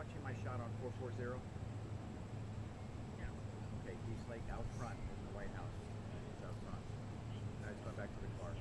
watching my shot on 440? Yeah. Okay, he's like out front in the White House. He's out front. Now he's going back to the car.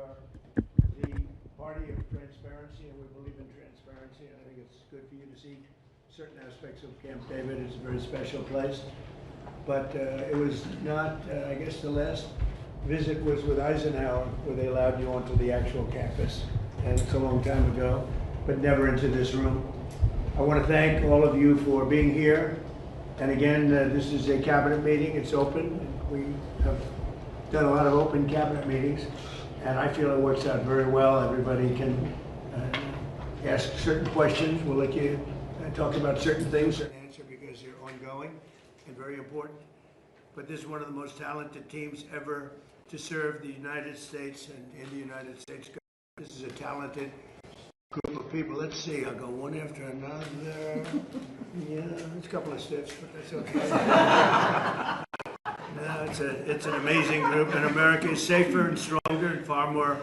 are the party of transparency, and we believe in transparency. I think it's good for you to see certain aspects of Camp David. It's a very special place. But it was not, I guess the last visit was with Eisenhower, where they allowed you onto the actual campus. And it's a long time ago, but never into this room. I want to thank all of you for being here. And again, this is a cabinet meeting. It's open. We have done a lot of open cabinet meetings, and I feel it works out very well. Everybody can ask certain questions. We'll let you talk about certain things and answer because they're ongoing and very important. But this is one of the most talented teams ever to serve the United States and in the United States government. This is a talented group of people. Let's see, I'll go one after another. Yeah, it's a couple of stiffs, but that's okay. No, it's an amazing group, and America is safer and stronger and far more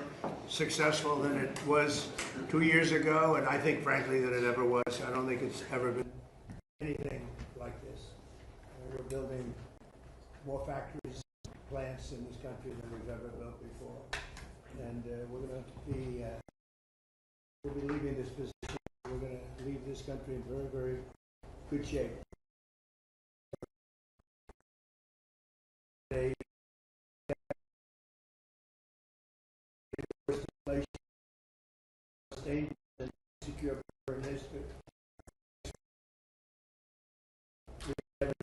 successful than it was 2 years ago, and I think, frankly, that it ever was. I don't think it's ever been anything like this. We're building more factories, plants in this country than we've ever built before, and we'll be leaving this position. We're going to leave this country in very, very good shape. And secure in history. We have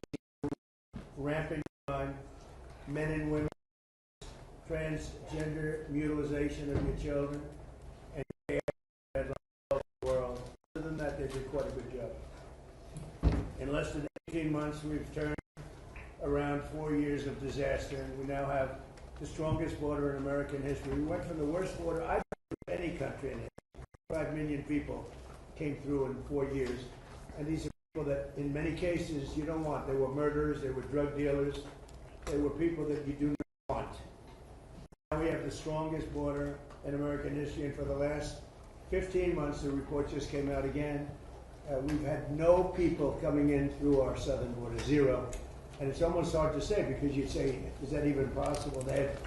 rampant crime, men and women, transgender mutilization of your children, and all over the world. Other than that, they did quite a good job. In less than 18 months, we've turned around 4 years of disaster, and we now have the strongest border in American history. We went from the worst border I've ever seen in any country in history. 5 million people came through in 4 years, and these are people that in many cases you don't want. They were murderers, they were drug dealers, they were people that you do not want. Now we have the strongest border in American history, and for the last 15 months, the report just came out again, we've had no people coming in through our southern border, zero. And it's almost hard to say, because you'd say, is that even possible? They had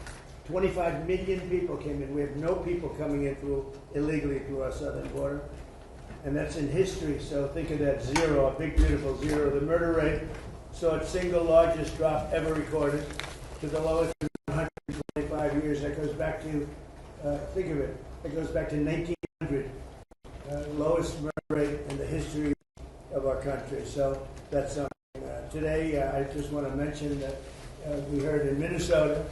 25 million people came in. We have no people coming in illegally through our southern border. And that's in history, so think of that, zero, a big beautiful zero. The murder rate saw its single largest drop ever recorded to the lowest in 125 years. That goes back to, think of it, it goes back to 1900, lowest murder rate in the history of our country. So that's something. Today, I just want to mention that we heard in Minnesota,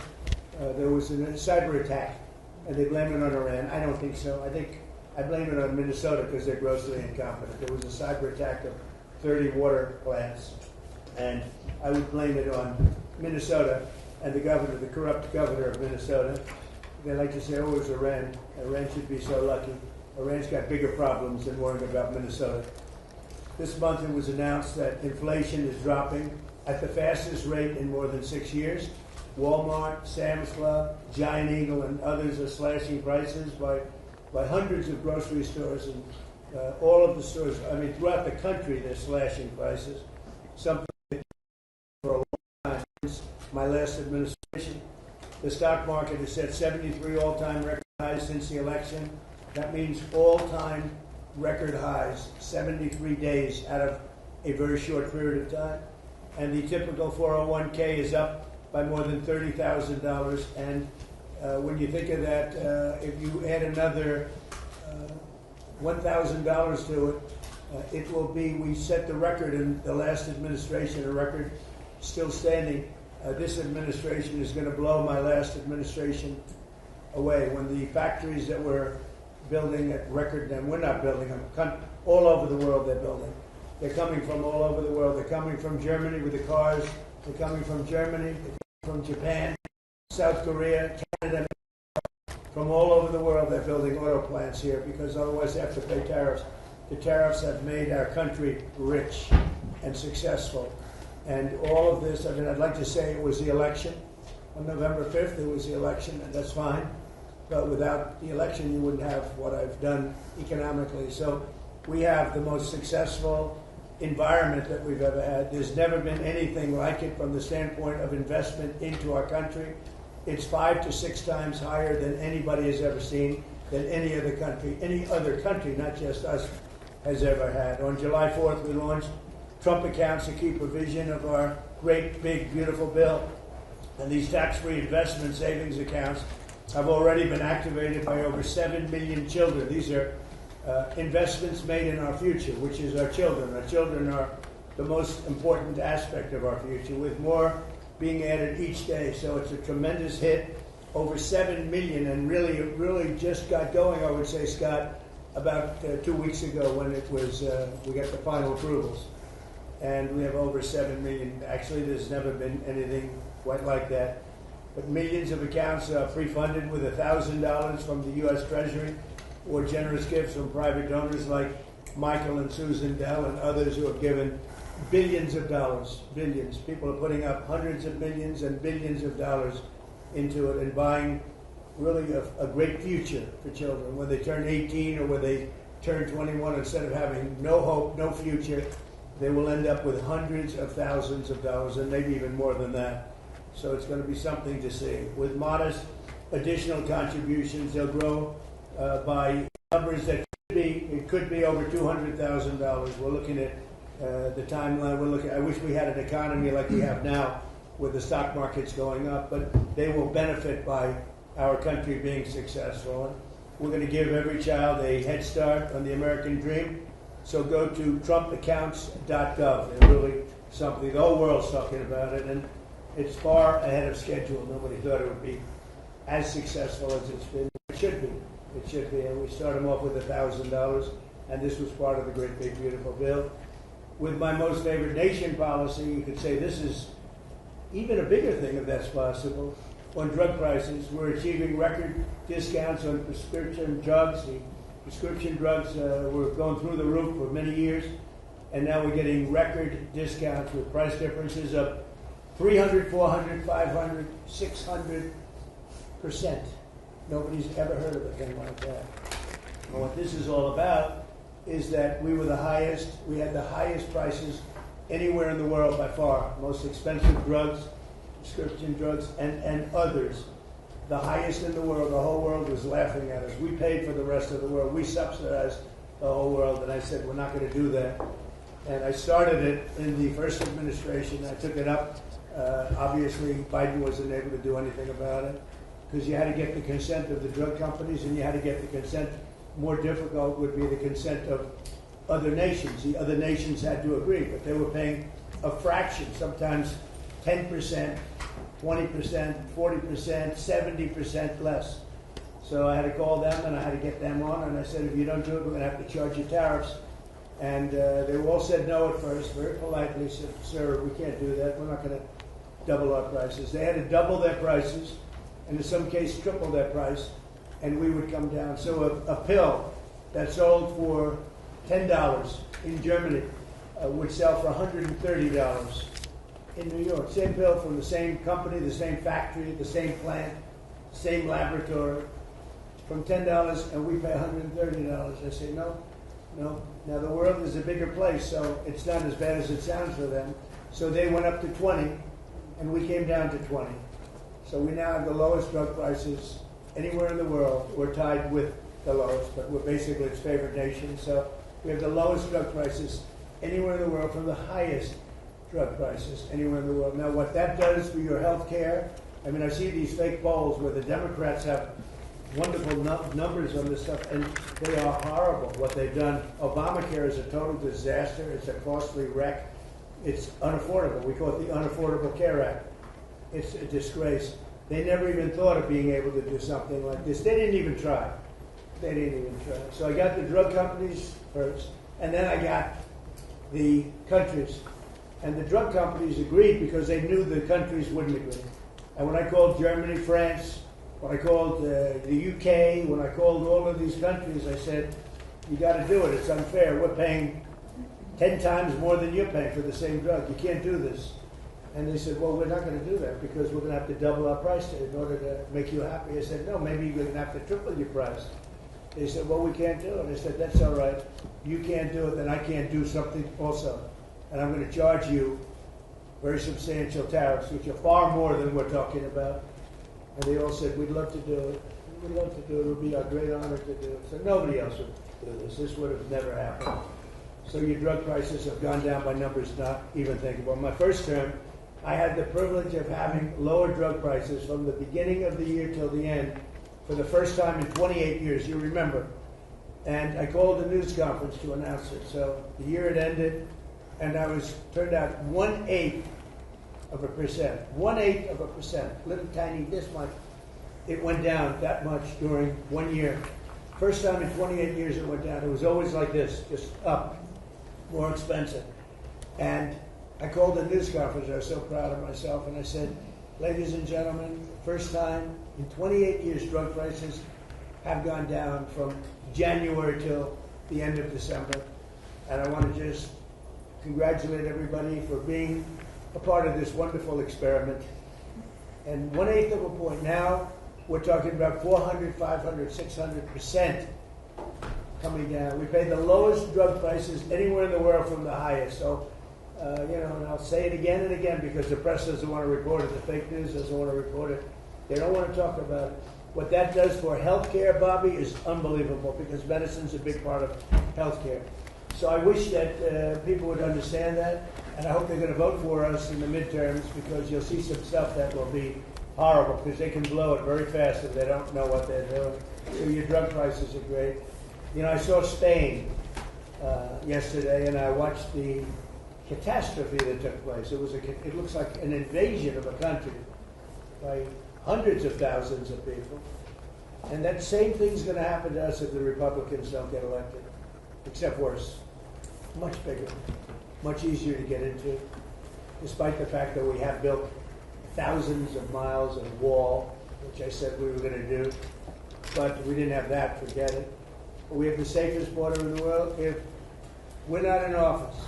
there was a cyber attack, and they blame it on Iran. I don't think so. I blame it on Minnesota because they're grossly incompetent. There was a cyber attack of 30 water plants, and I would blame it on Minnesota and the governor, the corrupt governor of Minnesota. They like to say, oh, it was Iran. Iran should be so lucky. Iran's got bigger problems than worrying about Minnesota. This month it was announced that inflation is dropping at the fastest rate in more than 6 years. Walmart, Sam's Club, Giant Eagle, and others are slashing prices by hundreds of grocery stores, and all of the stores, I mean, throughout the country, they're slashing prices. Something for a long time since my last administration. The stock market has set 73 all-time record highs since the election. That means all-time record highs, 73 days out of a very short period of time. And the typical 401k is up by more than $30,000. And when you think of that, if you add another $1,000 to it, it will be, we set the record in the last administration, a record still standing. This administration is going to blow my last administration away. When the factories that we're building at record, and we're not building them, all over the world they're building. They're coming from all over the world. They're coming from Germany with the cars. They're coming from Germany, from Japan, South Korea, Canada, from all over the world. They're building auto plants here because otherwise they have to pay tariffs. The tariffs have made our country rich and successful. And all of this, I mean, I'd like to say it was the election. On November 5th, it was the election, and that's fine. But without the election, you wouldn't have what I've done economically. So we have the most successful environment that we've ever had. There's never been anything like it from the standpoint of investment into our country. It's 5 to 6 times higher than anybody has ever seen, than any other country, not just us, has ever had. On July 4th, we launched Trump accounts, a key provision of our great, big, beautiful bill. And these tax-free investment savings accounts have already been activated by over 7 million children. These are investments made in our future, which is our children. Our children are the most important aspect of our future, with more being added each day. So it's a tremendous hit. Over 7 million, and really just got going, I would say, Scott, about 2 weeks ago when it was we got the final approvals. And we have over 7 million. Actually, there's never been anything quite like that. But millions of accounts are pre-funded with $1,000 from the U.S. Treasury or generous gifts from private donors like Michael and Susan Dell and others who have given billions of dollars, billions. People are putting up hundreds of millions and billions of dollars into it and buying really a great future for children. When they turn 18 or when they turn 21, instead of having no hope, no future, they will end up with hundreds of thousands of dollars and maybe even more than that. So it's going to be something to see. With modest additional contributions, they'll grow by numbers that could be over $200,000. We're looking at the timeline. I wish we had an economy like we have now, with the stock markets going up, but they will benefit by our country being successful. We're going to give every child a head start on the American dream. So go to trumpaccounts.gov, and really something, the whole world's talking about it, and it's far ahead of schedule. Nobody thought it would be as successful as it's been. It should be. It should be. And we start them off with $1,000, and this was part of the great, big, beautiful bill. With my most favored nation policy, you could say this is even a bigger thing, if that's possible. On drug prices, we're achieving record discounts on prescription drugs. The prescription drugs were going through the roof for many years, and now we're getting record discounts with price differences of 300, 400, 500, 600%. Nobody's ever heard of a thing like that. And what this is all about is that we had the highest prices anywhere in the world by far. Most expensive drugs, prescription drugs, and others. The highest in the world. The whole world was laughing at us. We paid for the rest of the world. We subsidized the whole world. And I said, we're not going to do that. And I started it in the first administration. I took it up. Obviously, Biden wasn't able to do anything about it because you had to get the consent of the drug companies, and you had to get the consent. More difficult would be the consent of other nations. The other nations had to agree, but they were paying a fraction, sometimes 10%, 20%, 40%, 70% less. So I had to call them, and I had to get them on, and I said, if you don't do it, we're going to have to charge you tariffs. And they all said no at first, very politely said, sir, we can't do that. We're not going to double our prices. They had to double their prices, and in some cases triple their price, and we would come down. So a pill that sold for $10 in Germany would sell for $130 in New York. Same pill from the same company, the same factory, the same plant, same laboratory, from $10, and we pay $130. I say, no. Now the world is a bigger place, so it's not as bad as it sounds for them. So they went up to 20, and we came down to 20. So we now have the lowest drug prices anywhere in the world. We're tied with the lowest, but we're basically its favored nation. So we have the lowest drug prices anywhere in the world from the highest drug prices anywhere in the world. Now, what that does for your health care, I mean, I see these fake polls where the Democrats have wonderful numbers on this stuff, and they are horrible, what they've done. Obamacare is a total disaster. It's a costly wreck. It's unaffordable. We call it the Unaffordable Care Act. It's a disgrace. They never even thought of being able to do something like this. They didn't even try. So I got the drug companies first, and then I got the countries. And the drug companies agreed because they knew the countries wouldn't agree. And when I called Germany, France, when I called the UK, when I called all of these countries, I said, you got to do it. It's unfair. We're paying 10 times more than you're paying for the same drug. You can't do this. And they said, well, we're not going to do that because we're going to have to double our price in order to make you happy. I said, no, maybe you're going to have to triple your price. They said, well, we can't do it. I said, that's all right. You can't do it, then I can't do something also. And I'm going to charge you very substantial tariffs, which are far more than we're talking about. And they all said, we'd love to do it. We'd love to do it. It would be our great honor to do it. So nobody else would do this. This would have never happened. So your drug prices have gone down by numbers not even thinkable. My first term, I had the privilege of having lower drug prices from the beginning of the year till the end for the first time in 28 years. You remember. And I called a news conference to announce it. So the year had ended, and I was turned out 1/8 of a percent. 1/8 of a percent. Little tiny, this much. It went down that much during 1 year. First time in 28 years it went down. It was always like this, just up, more expensive. And I called a news conference. I was so proud of myself, and I said, ladies and gentlemen, first time in 28 years drug prices have gone down from January till the end of December. And I want to just congratulate everybody for being a part of this wonderful experiment. And 1/8 of a point. Now we're talking about 400, 500, 600% coming down. We pay the lowest drug prices anywhere in the world from the highest. So, and I'll say it again and again because the press doesn't want to report it. The fake news doesn't want to report it. They don't want to talk about it. What that does for healthcare, Bobby, is unbelievable because medicine's a big part of healthcare. So I wish that people would understand that, and I hope they're going to vote for us in the midterms because you'll see some stuff that will be horrible because they can blow it very fast if they don't know what they're doing. So your drug prices are great. I saw Spain yesterday, and I watched the catastrophe that took place. It looks like an invasion of a country by hundreds of thousands of people. And that same thing's going to happen to us if the Republicans don't get elected, except worse. Much bigger, much easier to get into, despite the fact that we have built thousands of miles of wall, which I said we were going to do. But we didn't have that, forget it. But we have the safest border in the world. If we're not in office,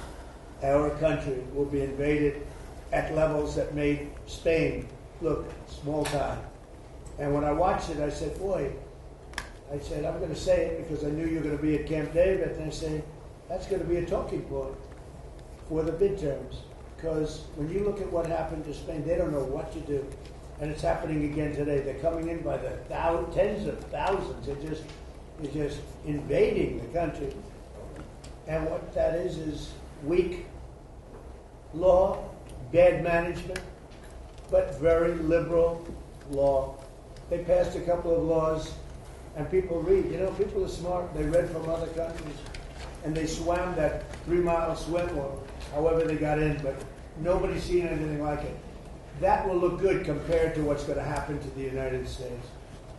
our country will be invaded at levels that made Spain look small time. And when I watched it, I said, boy, I'm going to say it because I knew you were going to be at Camp David. And I say, that's going to be a talking point for the midterms. Because when you look at what happened to Spain, they don't know what to do. And it's happening again today. They're coming in by the tens of thousands. They're just invading the country. And what that is weak law, bad management, but very liberal law. They passed a couple of laws, and people read. People are smart. They read from other countries, and they swam that 3-mile swim, or however they got in, but nobody's seen anything like it. That will look good compared to what's going to happen to the United States.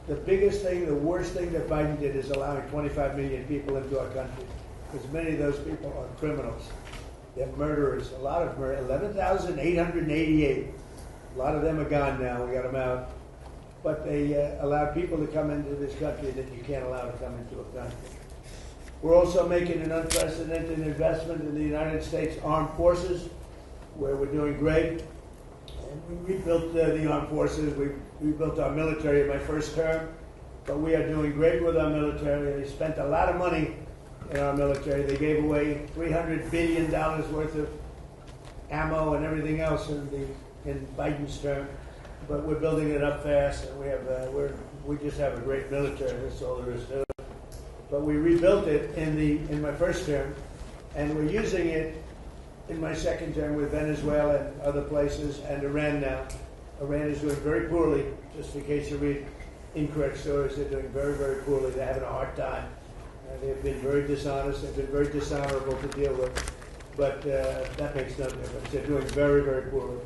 The biggest thing, the worst thing that Biden did is allowing 25 million people into our country, because many of those people are criminals. They're murderers. A lot of murder. 11,888. A lot of them are gone now. We got them out. But they allowed people to come into this country that you can't allow to come into a country. We're also making an unprecedented investment in the United States Armed Forces, where we're doing great. And we rebuilt the armed forces. We rebuilt our military in my first term. But we are doing great with our military. They spent a lot of money in our military. They gave away $300 billion worth of ammo and everything else in Biden's term. But we're building it up fast, and we just have a great military. That's all there is to it. But we rebuilt it in my first term, and we're using it in my second term with Venezuela and other places, and Iran now. Iran is doing very poorly, just in case you read incorrect stories. They're doing very, very poorly. They're having a hard time. They've been very dishonest. They've been very dishonorable to deal with. But that makes no difference. They're doing very, very poorly.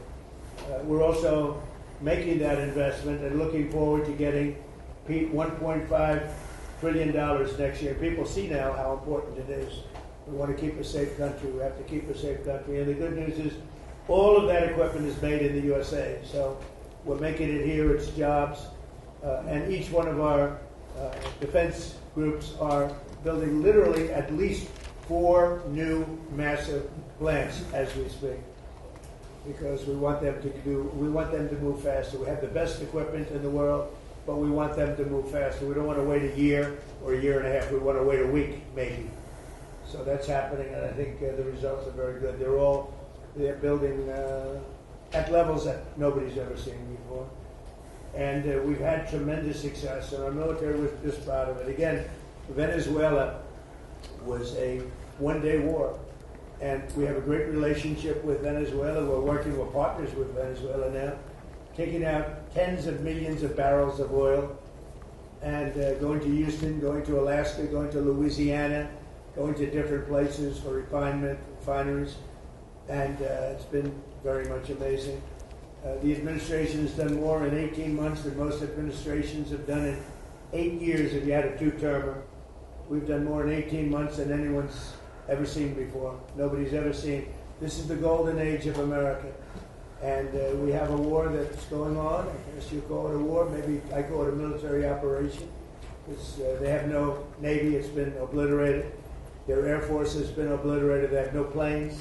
We're also making that investment and looking forward to getting $1.5 trillion next year. People see now how important it is. We want to keep a safe country. We have to keep a safe country. And the good news is all of that equipment is made in the USA. So we're making it here. It's jobs. And each one of our defense groups are building literally at least 4 new massive plants as we speak, because we want them to move faster. We have the best equipment in the world, but we want them to move faster. We don't want to wait a year or a year and a half. We want to wait a week, maybe. So that's happening, and I think the results are very good. They're building at levels that nobody's ever seen before. And we've had tremendous success, and our military was just proud of it. Again, Venezuela was a one-day war, and we have a great relationship with Venezuela. We're working, we're partners with Venezuela now, taking out tens of millions of barrels of oil, and going to Houston, going to Alaska, going to Louisiana, going to different places for refineries, and it's been very much amazing. The administration has done more in 18 months than most administrations have done in 8 years if you had a two-termer. We've done more in 18 months than anyone's ever seen before. Nobody's ever seen. This is the golden age of America. And we have a war that's going on. I guess you call it a war. Maybe I call it a military operation. They have no Navy. It's been obliterated. Their Air Force has been obliterated. They have no planes.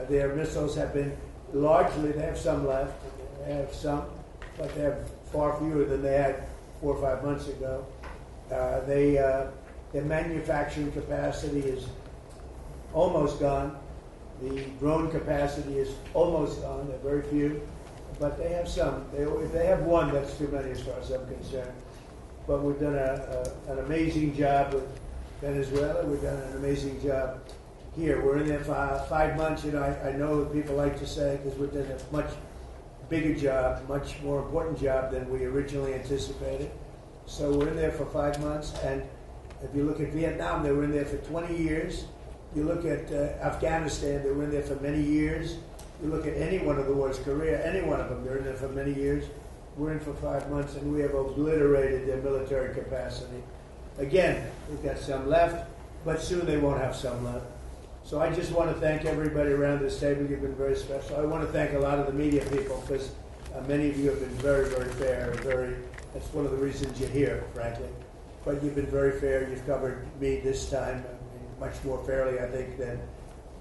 Their missiles have been largely, they have some left. They have some, but they have far fewer than they had 4 or 5 months ago. Their manufacturing capacity is almost gone. The drone capacity is almost gone. There are very few, but they have some. If they have one, that's too many as far as I'm concerned. But we've done an amazing job with Venezuela. We've done an amazing job here. We're in there for 5 months. You know, I know what people like to say because we've done a much bigger job, much more important job than we originally anticipated. So we're in there for 5 months, and if you look at Vietnam, they were in there for 20 years. You look at Afghanistan, they were in there for many years. You look at any one of the wars, Korea, any one of them, they're in there for many years. We're in for 5 months, and we have obliterated their military capacity. Again, we've got some left, but soon they won't have some left. So I just want to thank everybody around this table. You've been very special. I want to thank a lot of the media people because many of you have been very, very fair. That's one of the reasons you're here, frankly. But you've been very fair. You've covered me this time much more fairly, I think, than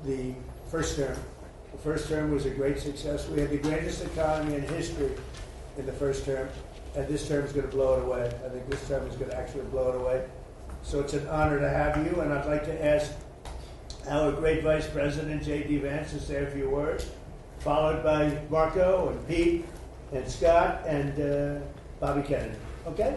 the first term. The first term was a great success. We had the greatest economy in history in the first term, and this term is going to blow it away. I think this term is going to actually blow it away. So it's an honor to have you, and I'd like to ask our great Vice President, J.D. Vance, to say a few words, followed by Marco and Pete and Scott and Bobby Kennedy. Okay?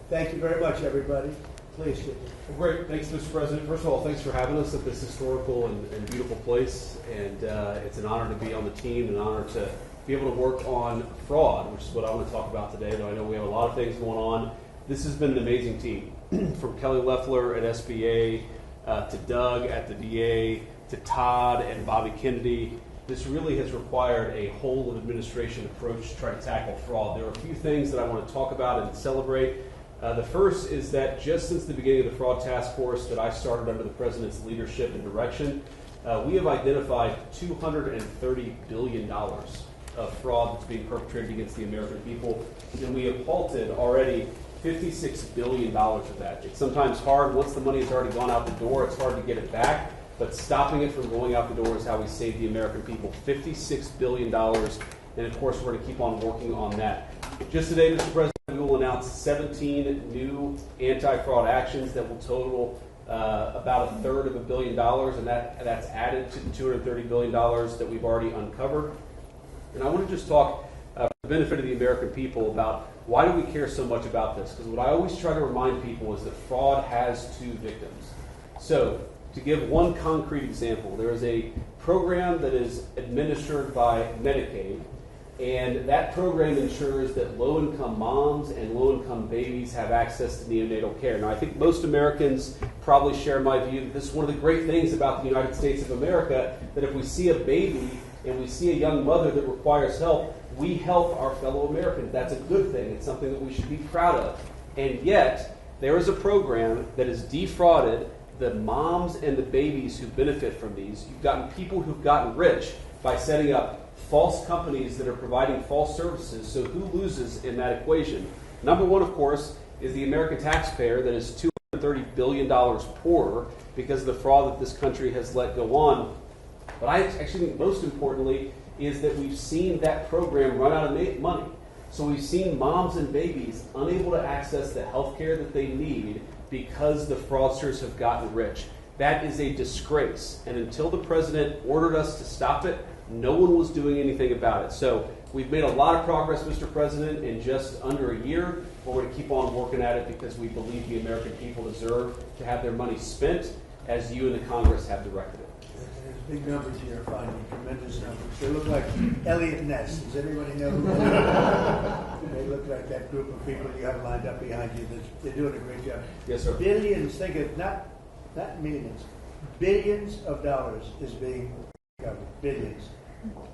Thank you very much, everybody. Please, J.D. Well, great. Thanks, Mr. President. First of all, thanks for having us at this historical and beautiful place. And it's an honor to be on the team, an honor to be able to work on fraud, which is what I want to talk about today, though I know we have a lot of things going on. This has been an amazing team, from Kelly Loeffler at SBA, to Doug at the DA, to Todd and Bobby Kennedy. This really has required a whole of administration approach to try to tackle fraud. There are a few things that I want to talk about and celebrate. The first is that just since the beginning of the fraud task force that I started under the President's leadership and direction, we have identified $230 billion of fraud that's being perpetrated against the American people, and we have halted already $56 billion of that. It's sometimes hard. Once the money has already gone out the door, it's hard to get it back, but stopping it from going out the door is how we save the American people. $56 billion, and of course we're going to keep on working on that. Just today, Mr. President, we will announce 17 new anti-fraud actions that will total about a third of $1 billion, and that's added to the $230 billion that we've already uncovered. And I want to just talk for the benefit of the American people about why do we care so much about this? Because what I always try to remind people is that fraud has two victims. So, to give one concrete example, there is a program that is administered by Medicaid, and that program ensures that low-income moms and low-income babies have access to neonatal care. Now, I think most Americans probably share my view that this is one of the great things about the United States of America, that if we see a baby and we see a young mother that requires help, we help our fellow Americans. That's a good thing. It's something that we should be proud of. And yet, there is a program that has defrauded the moms and the babies who benefit from these. You've gotten people who've gotten rich by setting up false companies that are providing false services. So who loses in that equation? Number one, of course, is the American taxpayer that is $230 billion poorer because of the fraud that this country has let go on. But I actually think most importantly is that we've seen that program run out of money. So we've seen moms and babies unable to access the health care that they need because the fraudsters have gotten rich. That is a disgrace. And until the president ordered us to stop it, No one was doing anything about it. So we've made a lot of progress, Mr. President, in just under a year. We're going to keep on working at it because we believe the American people deserve to have their money spent as you and the Congress have directed it. There's big numbers here, finding tremendous numbers. They look like Elliot Ness. Does anybody know who they look like that group of people you have lined up behind you. They're doing a great job. Yes, sir. Billions, think of not millions, billions of dollars is being covered. Billions.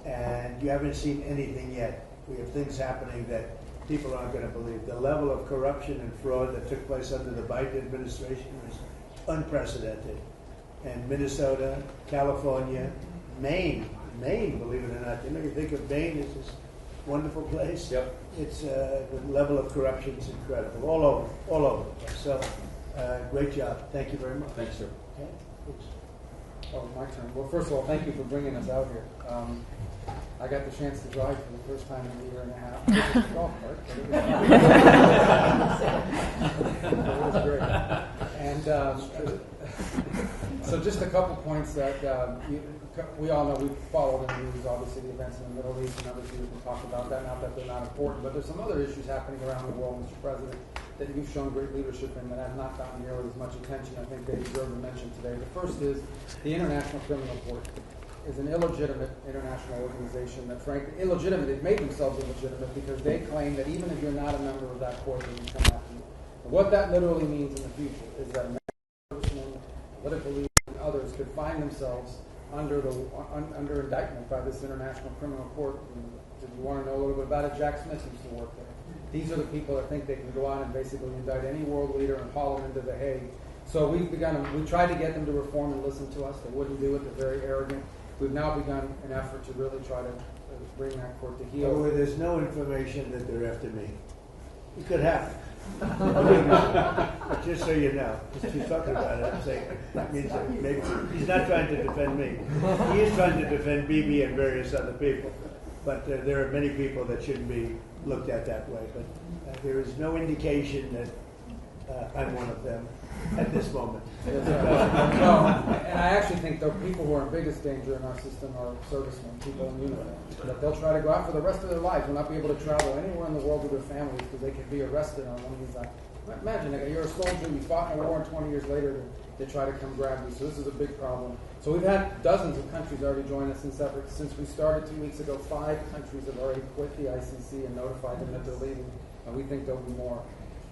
And you haven't seen anything yet. We have things happening that people aren't going to believe. The level of corruption and fraud that took place under the Biden administration was unprecedented. And Minnesota, California, Maine, believe it or not. You know, you think of Maine as this wonderful place. Yep. It's the level of corruption is incredible. All over. So, great job. Thank you very much. Thanks, sir. Okay, please. Oh, my turn. Well, first of all, thank you for bringing us out here. I got the chance to drive for the first time in a year and a half. It was a golf cart, but it was great. And so just a couple points that we all know. We've followed in the news, obviously, the events in the Middle East, and others we can talk about that. Not that they're not important, but there's some other issues happening around the world, Mr. President, that you've shown great leadership in that have not gotten nearly as much attention. I think they deserve to mention today. The first is the International Criminal Court is an illegitimate international organization that, frankly, illegitimate. They've made themselves illegitimate because they claim that even if you're not a member of that court, they can come after you. And what that literally means in the future is that American political leaders and others could find themselves under indictment by this International Criminal Court. If you want to know a little bit about it, Jack Smith used to work there. These are the people that think they can go out and basically indict any world leader and haul them into The Hague. So we tried to get them to reform and listen to us. They wouldn't do it. They're very arrogant. We've now begun an effort to really try to bring that court to heel. However, there's no information that they're after me. It could happen. But just so you know, just she's talking about it, I'm saying that means that maybe he's not trying to defend me. He is trying to defend Bibi and various other people. But there are many people that shouldn't be looked at that way. But there is no indication that I'm one of them at this moment. No, and I actually think the people who are in biggest danger in our system are servicemen, people in uniform. That they'll try to go out for the rest of their lives, will not be able to travel anywhere in the world with their families because they could be arrested on one of these. Imagine, you're a soldier, you fought in a war, and 20 years later they try to come grab you. So this is a big problem. So we've had dozens of countries already join us since we started 2 weeks ago. 5 countries have already quit the ICC and notified them that they're leaving, and we think there'll be more.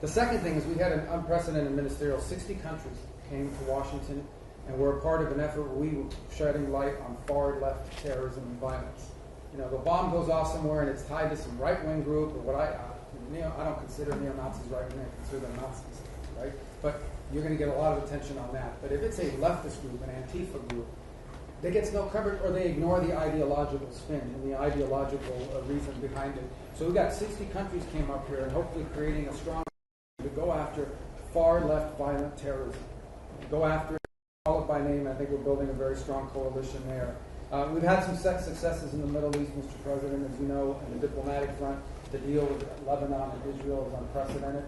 The second thing is we had an unprecedented ministerial. 60 countries came to Washington and were a part of an effort where we were shedding light on far-left terrorism and violence. You know, the bomb goes off somewhere and it's tied to some right-wing group, or what I don't consider neo-Nazis right-wing, I consider them Nazis, right? But you're going to get a lot of attention on that. But if it's a leftist group, an Antifa group, that gets no coverage, or they ignore the ideological spin and the ideological reason behind it. So we've got 60 countries came up here and hopefully creating a strong to go after far-left violent terrorism. Go after it, call it by name. I think we're building a very strong coalition there. We've had some successes in the Middle East, Mr. President, as you know, on the diplomatic front. The deal with Lebanon and Israel is unprecedented.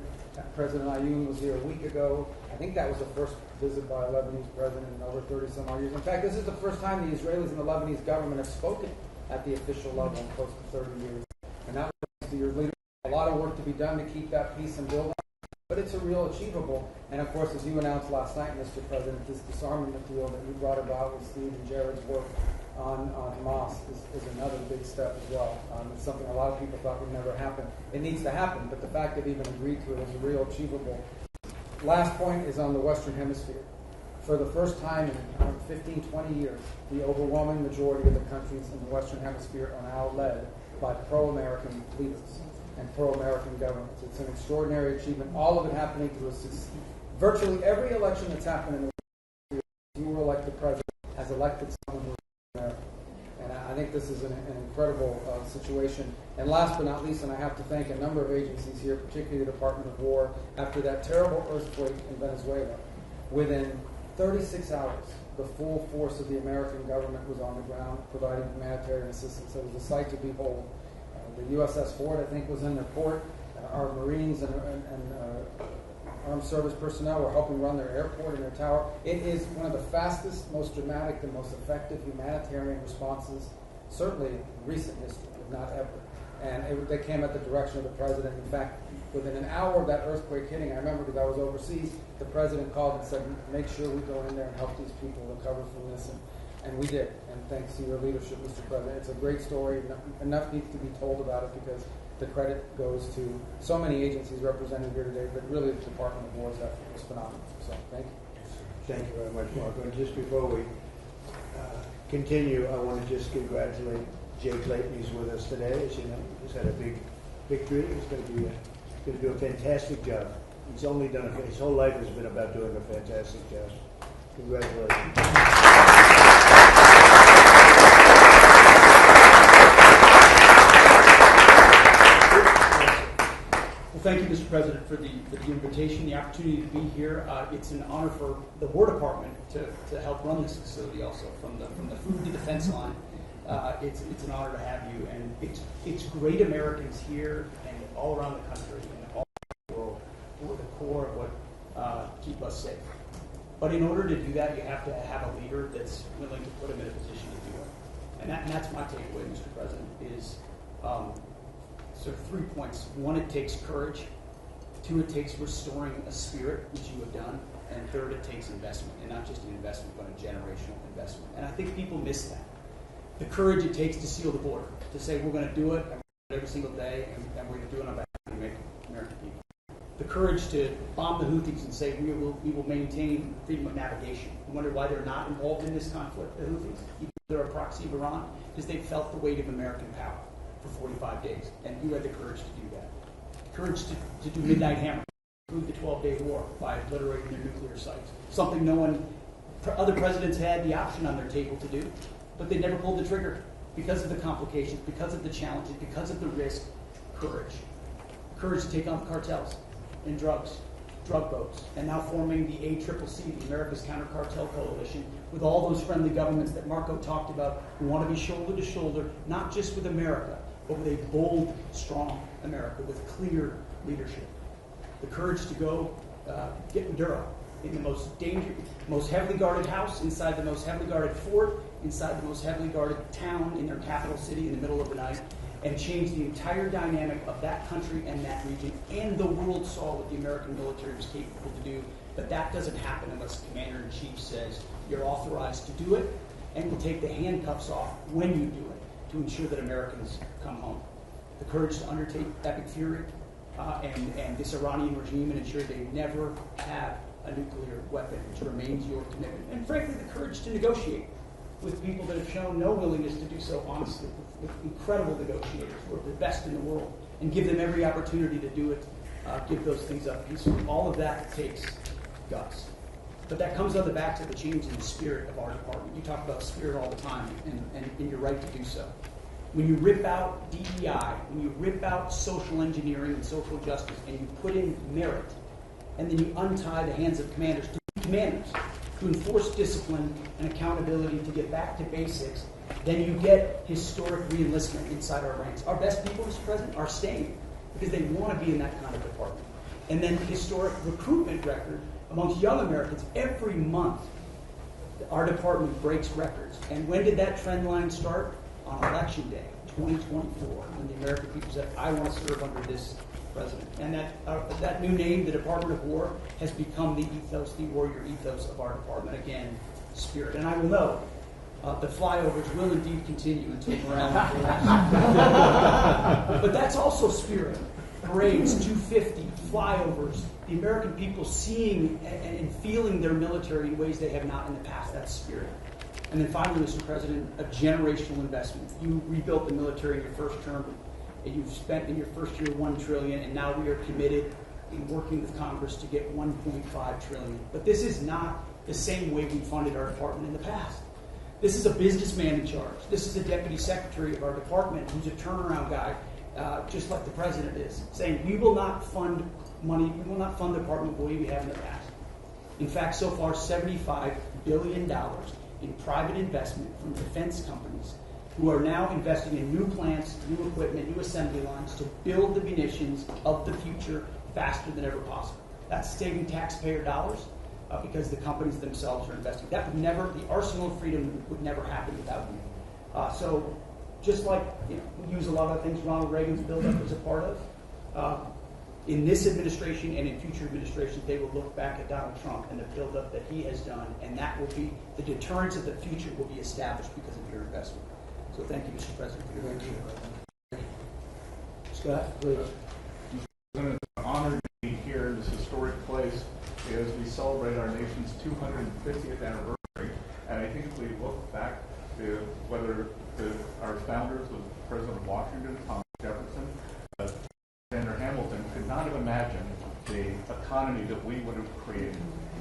President Ayoun was here a week ago. I think that was the first visit by a Lebanese president in over 30-some-odd years. In fact, this is the first time the Israelis and the Lebanese government have spoken at the official level in close to 30 years. And that was the years later. A lot of work to be done to keep that peace and build on. But it's a real achievable. And of course, as you announced last night, Mr. President, this disarmament deal that you brought about with Steve and Jared's work on Hamas is another big step as well. It's something a lot of people thought would never happen. It needs to happen, but the fact that even agreed to it is a real achievable. Last point is on the Western Hemisphere. For the first time in 15, 20 years, the overwhelming majority of the countries in the Western Hemisphere are now led by pro-American leaders and pro-American governments. It's an extraordinary achievement. All of it happening through virtually every election that's happened in the Western Hemisphere, you were elected president, has elected someone who is American. And I think this is an incredible situation. And last but not least, and I have to thank a number of agencies here, particularly the Department of War, after that terrible earthquake in Venezuela, within 36 hours, the full force of the American government was on the ground providing humanitarian assistance. It was a sight to behold. The USS Ford, I think, was in their port. Our Marines and armed service personnel were helping run their airport and their tower. It is one of the fastest, most dramatic, and most effective humanitarian responses certainly recent history, if not ever. And they came at the direction of the president. In fact, within an hour of that earthquake hitting, I remember because I was overseas, the president called and said, make sure we go in there and help these people recover from this. And we did. And thanks to your leadership, Mr. President. It's a great story. Enough needs to be told about it because the credit goes to so many agencies represented here today, but really the Department of War's effort was phenomenal. So thank you. Thank you very much, Marco. And just before we continue, I want to just congratulate Jay Clayton. He's with us today. As you know, he's had a big victory. He's going to do a fantastic job. He's only done his whole life has been about doing a fantastic job. Congratulations. Well, thank you, Mr. President, for the invitation, the opportunity to be here. It's an honor for the War Department to help run this facility also, from the food to the fence line. It's an honor to have you, and it's great Americans here and all around the country and all over the world who are the core of what keep us safe. But in order to do that, you have to have a leader that's willing to put them in a position to do it. And that's my takeaway, Mr. President, is sort of 3 points. One, it takes courage. 2, it takes restoring a spirit, which you have done. And 3rd, it takes investment, and not just an investment, but a generational investment. And I think people miss that. The courage it takes to seal the border, to say we're going to do it every single day, and we're going to do it on behalf of the American people. The courage to bomb the Houthis and say we will maintain freedom of navigation. You wonder why they're not involved in this conflict, the Houthis, even though they're a proxy of Iran, because they felt the weight of American power for 45 days, and you had the courage to do that. Courage to do midnight hammer, conclude the 12-day war by obliterating their nuclear sites, something other presidents had the option on their table to do, but they never pulled the trigger because of the complications, because of the challenges, because of the risk. Courage to take on the cartels and drug boats, and now forming the ACCC, the America's Counter Cartel Coalition, with all those friendly governments that Marco talked about, who want to be shoulder to shoulder, not just with America, but with a bold, strong America with clear leadership. The courage to go get Maduro in the most dangerous, most heavily guarded house, inside the most heavily guarded fort, inside the most heavily guarded town in their capital city in the middle of the night, and change the entire dynamic of that country and that region. And the world saw what the American military was capable to do, but that doesn't happen unless the commander-in-chief says you're authorized to do it, and will take the handcuffs off when you do it to ensure that Americans come home. The courage to undertake epic fury and this Iranian regime and ensure they never have a nuclear weapon, which remains your commitment. And frankly, the courage to negotiate with people that have shown no willingness to do so honestly, with incredible negotiators who are the best in the world, and give them every opportunity to do it, give those things up peacefully. All of that takes guts. But that comes on the backs of the change in the spirit of our department. You talk about spirit all the time, and you're right to do so. When you rip out DEI, when you rip out social engineering and social justice, and you put in merit, and then you untie the hands of commanders to enforce discipline and accountability to get back to basics, then you get historic re-enlistment inside our ranks. Our best people, Mr. President, are staying because they want to be in that kind of department. And then historic recruitment record amongst young Americans. Every month, our department breaks records. And when did that trend line start? On Election Day, 2024, when the American people said, I want to serve under this president. And that new name, the Department of War, has become the ethos, the warrior ethos of our department. Again, spirit. And I will note, the flyovers will indeed continue until morale improves. But that's also spirit. Parades, 250, flyovers, the American people seeing and feeling their military in ways they have not in the past. That's spirit. And then finally, Mr. President, a generational investment. You rebuilt the military in your first term, and you've spent in your first year $1 trillion, and now we are committed in working with Congress to get $1.5 trillion. But this is not the same way we funded our department in the past. This is a businessman in charge. This is a deputy secretary of our department who's a turnaround guy, just like the president is, saying we will not fund money, we will not fund the department the way we have in the past. In fact, so far, $75 billion in private investment from defense companies who are now investing in new plants, new equipment, new assembly lines to build the munitions of the future faster than ever possible. That's saving taxpayer dollars because the companies themselves are investing. That would never, the arsenal of freedom would never happen without you. So just like we use a lot of the things Ronald Reagan's buildup was a part of. In this administration and in future administrations, they will look back at Donald Trump and the buildup that he has done, and that will be the deterrence of the future will be established because of your investment. So thank you, Mr. President, for your leadership. Scott, please. It's an honor to be here in this historic place as we celebrate our nation's 250th anniversary. And I think if we look back to whether our founders, was President Washington, Thomas Jefferson, Alexander Hamilton, could not have imagined the economy that we would have created.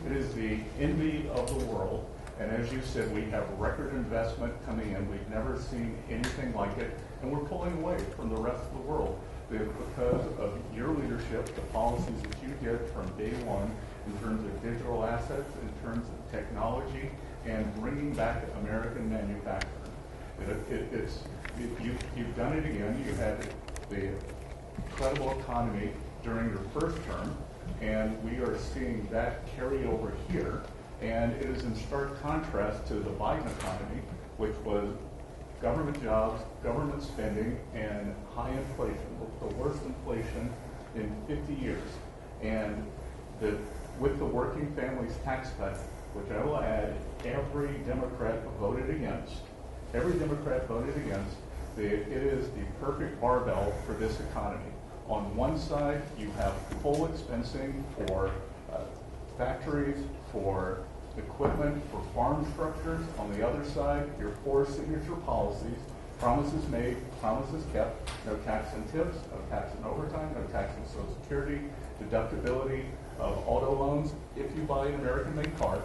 It is the envy of the world. And as you said, we have record investment coming in. We've never seen anything like it. And we're pulling away from the rest of the world because of your leadership, the policies that you did from day one in terms of digital assets, in terms of technology, and bringing back American manufacturing. You've done it again. You had the incredible economy during your first term, and we are seeing that carry over here. And it is in stark contrast to the Biden economy, which was government jobs, government spending, and high inflation, the worst inflation in 50 years. And with the working families tax cut, which I will add, every Democrat voted against. Every Democrat voted against. It is the perfect barbell for this economy. On one side, you have full expensing for factories, for equipment, for farm structures. On the other side, your four signature policies, promises made, promises kept, no tax on tips, no tax on overtime, no tax on Social Security, deductibility of auto loans if you buy an American-made car.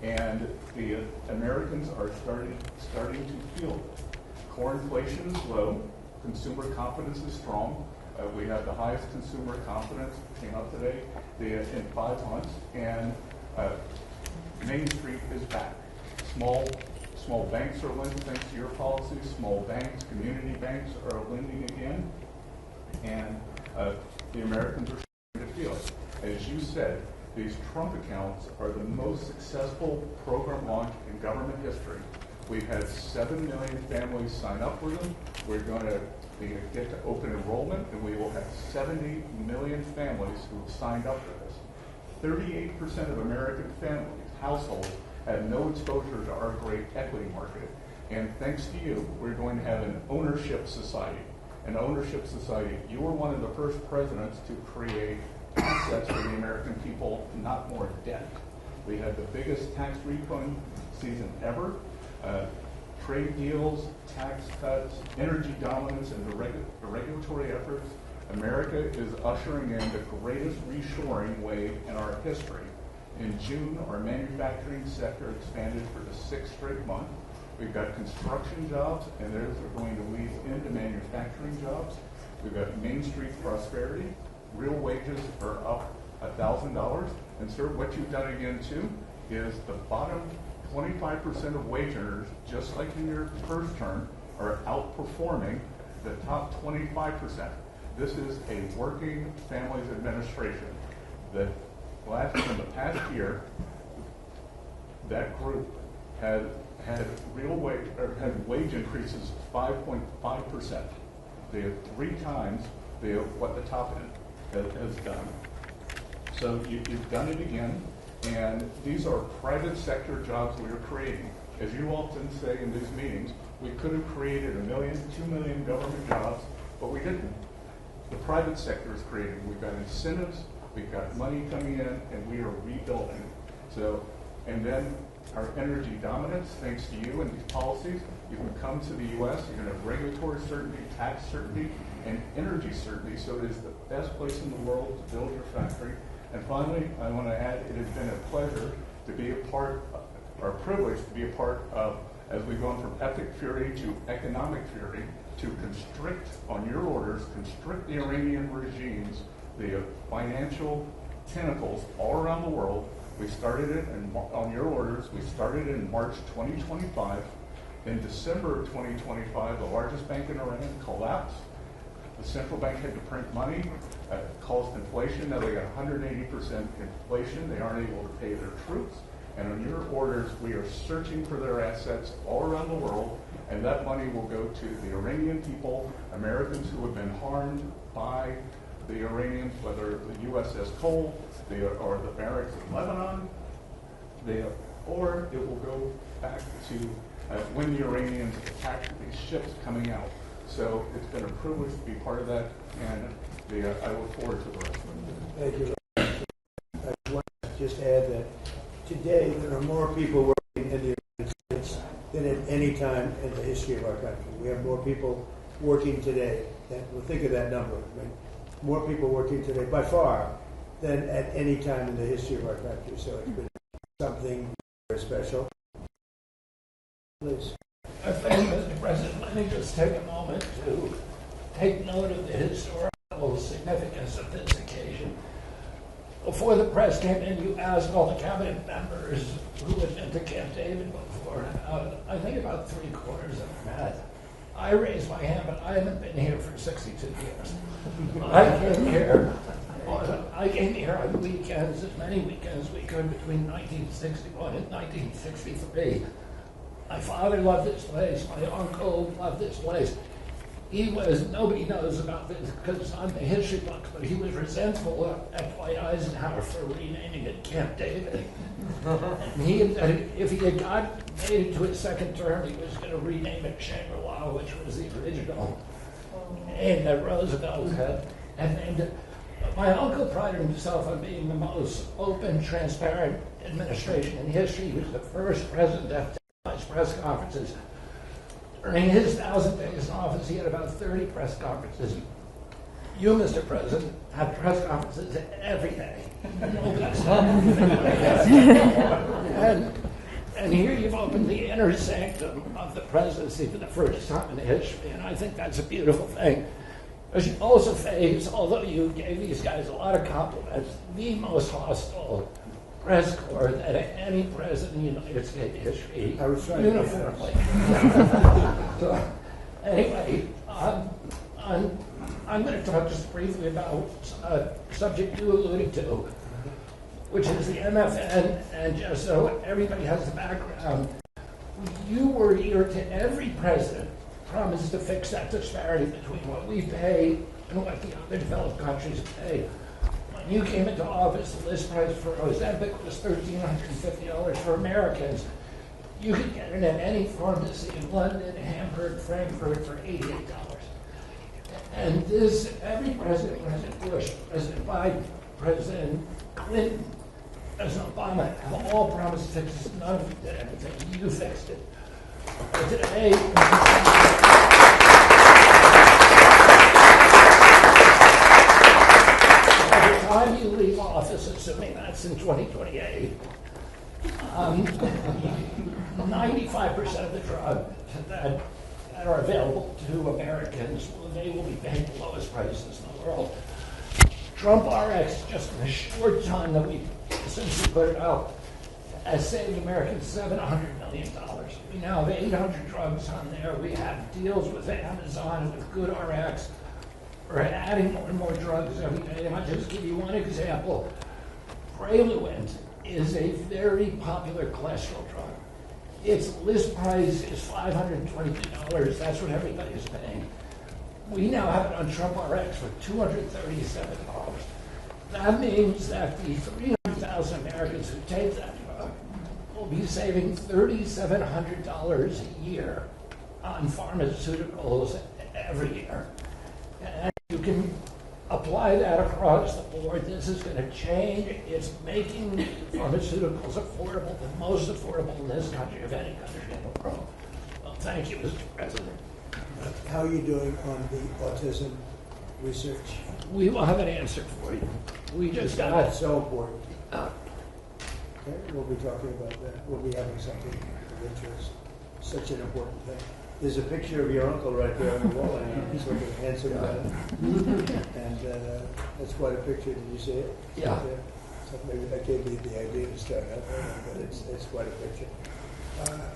And the Americans are starting to feel it. Core inflation is low, consumer confidence is strong. We have the highest consumer confidence, came up today, in 5 months, and Main Street is back. Small banks are lending thanks to your policies. Small banks, community banks are lending again, and the Americans are starting to feel it. As you said, these Trump accounts are the most successful program launch in government history. We've had 7 million families sign up for them. We're going to get to open enrollment, and we will have 70 million families who have signed up for this. 38% of American families, households, have no exposure to our great equity market. And thanks to you, we're going to have an ownership society. An ownership society. You were one of the first presidents to create assets for the American people, not more debt. We had the biggest tax refund season ever. Trade deals, tax cuts, energy dominance, and the regulatory efforts. America is ushering in the greatest reshoring wave in our history. In June, our manufacturing sector expanded for the 6th straight month. We've got construction jobs, and those are going to lead into manufacturing jobs. We've got Main Street prosperity. Real wages are up $1,000. And sir, what you've done again too is the bottom 25% of wage earners, just like in your first term, are outperforming the top 25%. This is a working families administration. In the past year, that group had wage increases of 5.5%. They have 3 times what the top end has done. So you've done it again, and these are private sector jobs we are creating. As you often say in these meetings, we could have created 1 million, 2 million government jobs, but we didn't. The private sector is creating. We've got incentives, we've got money coming in, and we are rebuilding. So, and then our energy dominance, thanks to you and these policies, you can come to the U.S., you're going to have regulatory certainty, tax certainty, and energy certainty. So it is the best place in the world to build your factory. And finally, I want to add, it has been a pleasure to be a part, or a privilege to be a part of, as we've gone from epic fury to economic fury, to constrict, on your orders, constrict the Iranian regimes, the financial tentacles all around the world. We started it, on your orders, we started in March 2025. In December of 2025, the largest bank in Iran collapsed. The central bank had to print money, caused inflation. Now they got 180% inflation. They aren't able to pay their troops. And on your orders, we are searching for their assets all around the world. and that money will go to the Iranian people, Americans who have been harmed by the Iranians, whether the USS Cole or the barracks in Lebanon, or it will go back to when the Iranians attacked these ships coming out. So it's been a privilege to be part of that, and I look forward to the rest of it. Thank you. I want to just add that today there are more people working in the United States than at any time in the history of our country. We have more people working today. We'll think of that number. I mean, more people working today by far than at any time in the history of our country. So it's been something very special. Please. I think, Mr. President, let me just take a moment to take note of the historical significance of this occasion. Before the press came in, you asked all the cabinet members who had been to Camp David before. I think about 3/4 of them had. I raised my hand, but I haven't been here for 62 years. I came here on weekends, as many weekends as we could between 1961 and 1963. My father loved this place. My uncle loved this place. Nobody knows about this because it's on the history books, but he was resentful at Dwight Eisenhower for renaming it Camp David. And if he had made it to his second term, he was going to rename it Shangri-La, which was the original name that Roosevelt had named it. My uncle prided himself on being the most open, transparent administration in history. He was the first president to have press conferences. During his 1,000 days in office, he had about 30 press conferences. You, Mr. President, had press conferences every day. And here you've opened the inner sanctum of the presidency for the first time in history, and I think that's a beautiful thing. But you also face, although you gave these guys a lot of compliments, the most hostile press corps that any president in the United States history uniformly. So, anyway, I'm going to talk just briefly about a subject you alluded to, which is the MFN, and just so everybody has the background, you were here to every president promised to fix that disparity between what we pay and what the other developed countries pay. When you came into office, the list price for Ozempic was $1,350 for Americans. You could get it at any pharmacy in London, Hamburg, Frankfurt for $88. And this, every president, President Bush, President Biden, President Clinton, President Obama, have all promised fixes. None of them did anything. You fixed it. But today, by the time you leave office, assuming that's in 2028, 95% of the drugs that are available to Americans, they will be paying the lowest prices in the world. Trump RX, just in a short time that since we put it out, has saved Americans $700 million. We now have 800 drugs on there. We have deals with Amazon, with GoodRx. We're adding more and more drugs every day. And I'll just give you one example. Praluent is a very popular cholesterol drug. Its list price is $522. That's what everybody is paying. We now have it on Trump RX for $237. That means that the 300,000 Americans who take that drug will be saving $3,700 a year on pharmaceuticals every year. And you can apply that across the board. This is going to change. It's making pharmaceuticals affordable, the most affordable in this country of any country in the world. Well, thank you, Mr. President. How are you doing on the autism research? We will have an answer for you. We just got That's so important. Okay, we'll be talking about that. We'll be having something of interest. Such an important thing. There's a picture of your uncle right there on the wall, and he's looking handsome about it. And that's quite a picture. Did you see it? Yeah. Right there? So maybe that gave me the idea to start out, but it's quite a picture.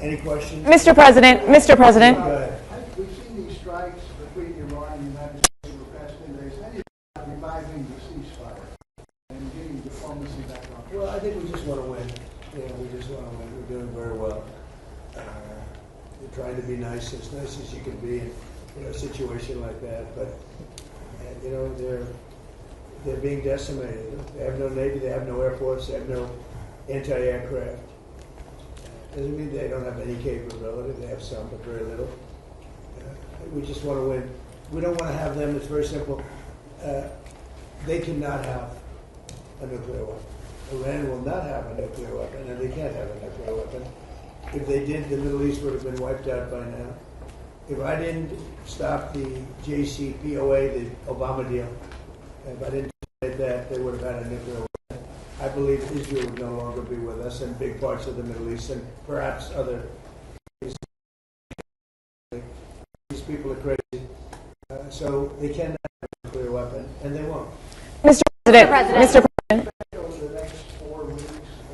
Any questions? Mr. President, Mr. President. Go ahead. We've seen these strikes between Iran and the United States over the past 10 days. How do you about reviving the ceasefire and getting diplomacy back on? Well, I think we just want to win. Yeah, we just want to win. We're doing very well. We're trying to be nice. nice as you can be in a situation like that. But they're being decimated. They have no Navy, they have no Air Force, they have no anti-aircraft. Doesn't mean they don't have any capability. They have some, but very little. We just want to win. We don't want to have them. It's very simple. They cannot have a nuclear weapon. Iran will not have a nuclear weapon, and they can't have a nuclear weapon. If they did, the Middle East would have been wiped out by now. If I didn't stop the JCPOA, the Obama deal, if I didn't do that, they would have had a nuclear weapon. I believe Israel would no longer be with us in big parts of the Middle East and perhaps other. These people are crazy. So they cannot have a nuclear weapon, and they won't. Mr. President, Mr. President. Over the next 4 weeks.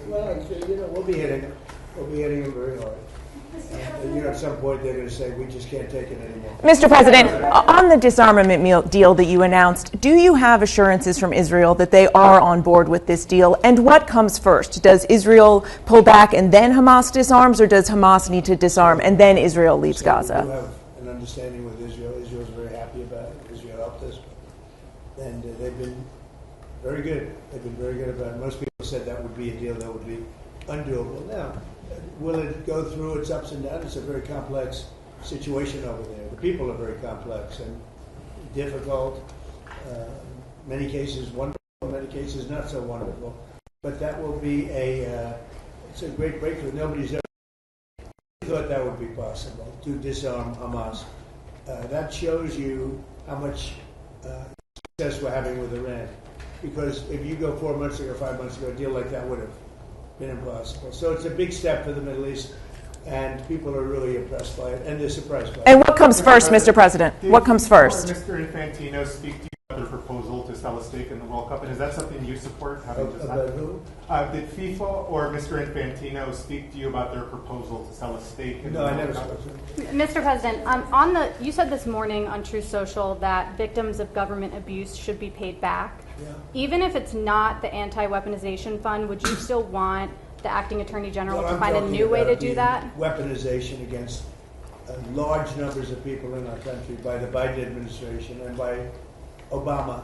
Well, we'll be hitting them. We'll be hitting them very hard. And, at some point they're going to say, we just can't take it anymore. Mr. President, on the disarmament deal that you announced, do you have assurances from Israel that they are on board with this deal? And what comes first? Does Israel pull back and then Hamas disarms, or does Hamas need to disarm and then Israel leaves Gaza? We have an understanding with Israel. Israel's very happy about it. Israel helped us. And they've been very good. They've been very good about it. Most people said that would be a deal that would be undoable. Now, will it go through its ups and downs? It's a very complex situation over there. The people are very complex and difficult. Many cases wonderful, many cases not so wonderful. But that will be it's a great breakthrough. Nobody's ever thought that would be possible, to disarm Hamas. That shows you how much success we're having with Iran. Because if you go 4 months ago, 5 months ago, a deal like that would have been impossible. So it's a big step for the Middle East, and people are really impressed by it, and they're surprised by it. And what comes first, Mr. President? What comes first? Did Mr. Infantino speak to you about their proposal to sell a stake in the World Cup, and is that something you support? About who? Did FIFA or Mr. Infantino speak to you about their proposal to sell a stake in the No, I World never Cup? spoke to him. Mr. President, you said this morning on Truth Social that victims of government abuse should be paid back. Yeah. Even if it's not the anti-weaponization fund, would you still want the acting attorney general Well, to I'm find a talking new way to about do the that? Weaponization against large numbers of people in our country by the Biden administration and by Obama,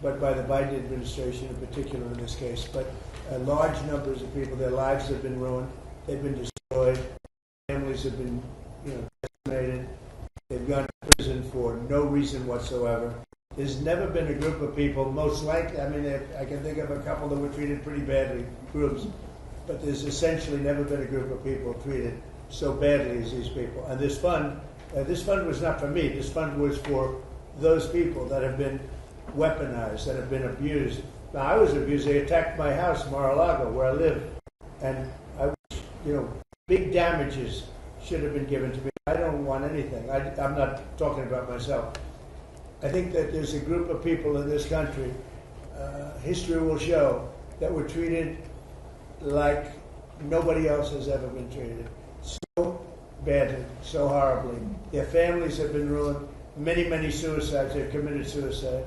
but by the Biden administration in particular in this case. But large numbers of people, their lives have been ruined, they've been destroyed, families have been decimated, they've gone to prison for no reason whatsoever. There's never been a group of people, most likely, I can think of a couple that were treated pretty badly, groups, but there's essentially never been a group of people treated so badly as these people. And this fund was not for me. This fund was for those people that have been weaponized, that have been abused. Now, I was abused. They attacked my house, Mar-a-Lago, where I live. And I was, big damages should have been given to me. I don't want anything. I'm not talking about myself. I think that there's a group of people in this country, history will show, that were treated like nobody else has ever been treated. So badly, so horribly. Their families have been ruined. Many, many suicides. They've committed suicide.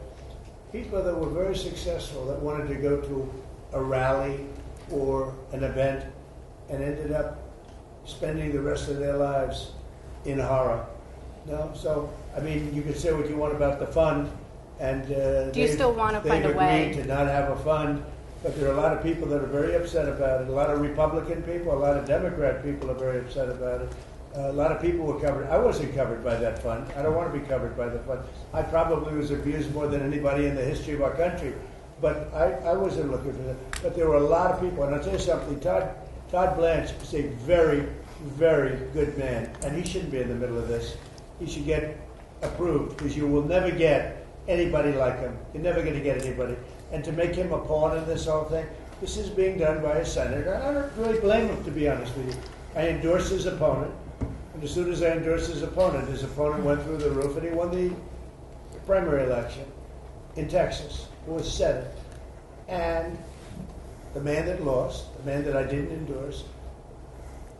People that were very successful, that wanted to go to a rally or an event and ended up spending the rest of their lives in horror. No? So, you can say what you want about the fund, and Do you still want to find a way? They've agreed to not have a fund, but there are a lot of people that are very upset about it. A lot of Republican people, a lot of Democrat people are very upset about it. A lot of people were covered. I wasn't covered by that fund. I don't want to be covered by the fund. I probably was abused more than anybody in the history of our country, but I wasn't looking for that. But there were a lot of people, and I'll tell you something, Todd Blanche is a very, very good man, and he shouldn't be in the middle of this. He should get approved, because you will never get anybody like him. You're never going to get anybody. And to make him a pawn in this whole thing, this is being done by a senator. And I don't really blame him, to be honest with you. I endorsed his opponent, and as soon as I endorsed his opponent went through the roof, and he won the primary election in Texas. It was Senate. And the man that lost, the man that I didn't endorse,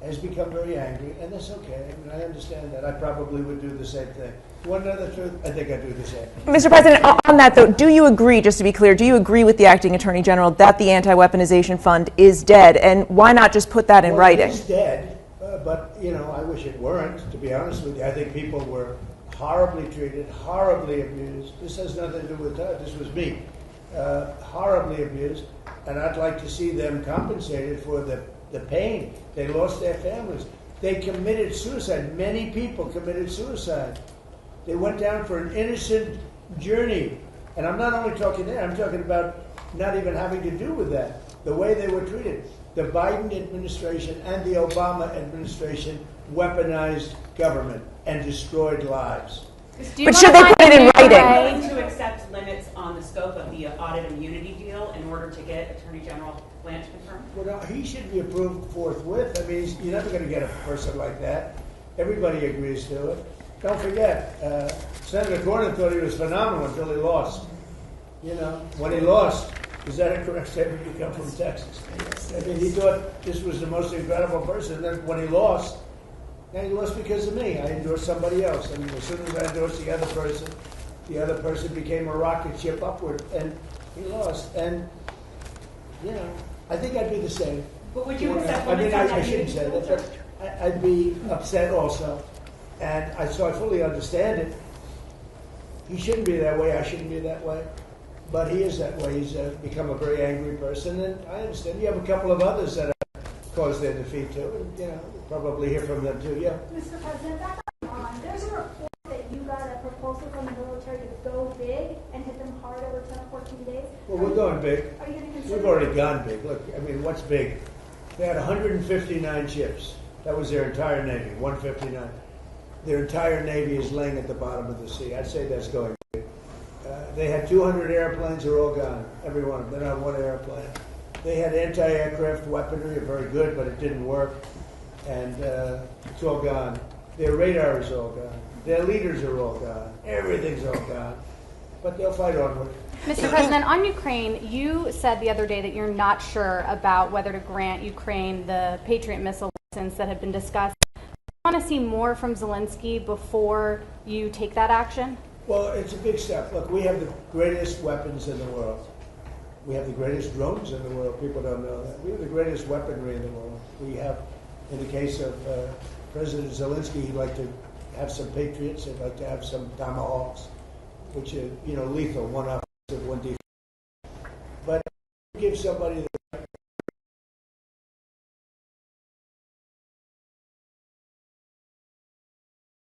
has become very angry, and that's okay. I understand that. I probably would do the same thing. You want to know the truth? I think I'd do the same. Mr. President, on that though, do you agree, just to be clear, do you agree with the acting attorney general that the anti-weaponization fund is dead? And why not just put that in writing? It's dead, but I wish it weren't, to be be honest with you. I think people were horribly treated, horribly abused. This has nothing to do with that. This was me. Horribly abused. And I'd like to see them compensated for the pain. They lost their families. They committed suicide. Many people committed suicide. They went down for an innocent journey. And I'm not only talking there, I'm talking about not even having to do with that. The way they were treated. The Biden administration and the Obama administration weaponized government and destroyed lives. But should they put it in writing? Are you willing to accept limits on the scope of the audit immunity deal in order to get Attorney General Blanche to confirm? Well, no, he should be approved forthwith. I mean, you're never going to get a person like that. Everybody agrees to it. Don't forget, Senator Cornyn thought he was phenomenal until he lost. You know, when he lost, is that a correct statement? You come from Texas. I mean, he thought this was the most incredible person. And then when he lost, and he lost because of me. I endorsed somebody else. And as soon as I endorsed the other person became a rocket ship upward. And he lost. And, you know, I think I'd be the same. But would you accept I mean, I shouldn't say that, but I'd be upset also. And so I fully understand it. He shouldn't be that way. I shouldn't be that way. But he is that way. He's become a very angry person. And I understand. You have a couple of others that caused their defeat too. And, you know, we'll probably hear from them too. Yeah. Mr. President, back on. There's a report that you got a proposal from the military to go big and hit them hard over 10 or 14 days. Well, we're going big. Are you going to consider? We've already gone big. Look, I mean, what's big? They had 159 ships. That was their entire Navy, 159. Their entire Navy is laying at the bottom of the sea. I'd say that's going big. They had 200 airplanes. They're all gone. Every one of them. They're not one airplane. They had anti-aircraft weaponry, very good, but it didn't work. And it's all gone. Their radar is all gone. Their leaders are all gone. Everything's all gone. But they'll fight onward. Mr. President, on Ukraine, you said the other day that you're not sure about whether to grant Ukraine the Patriot missile license that had been discussed. Do you want to see more from Zelensky before you take that action? Well, it's a big step. Look, we have the greatest weapons in the world. We have the greatest drones in the world. People don't know that. We have the greatest weaponry in the world. We have, in the case of President Zelensky, he'd like to have some Patriots. He'd like to have some Tomahawks, which are, you know, lethal, one offensive, one defensive. But give somebody the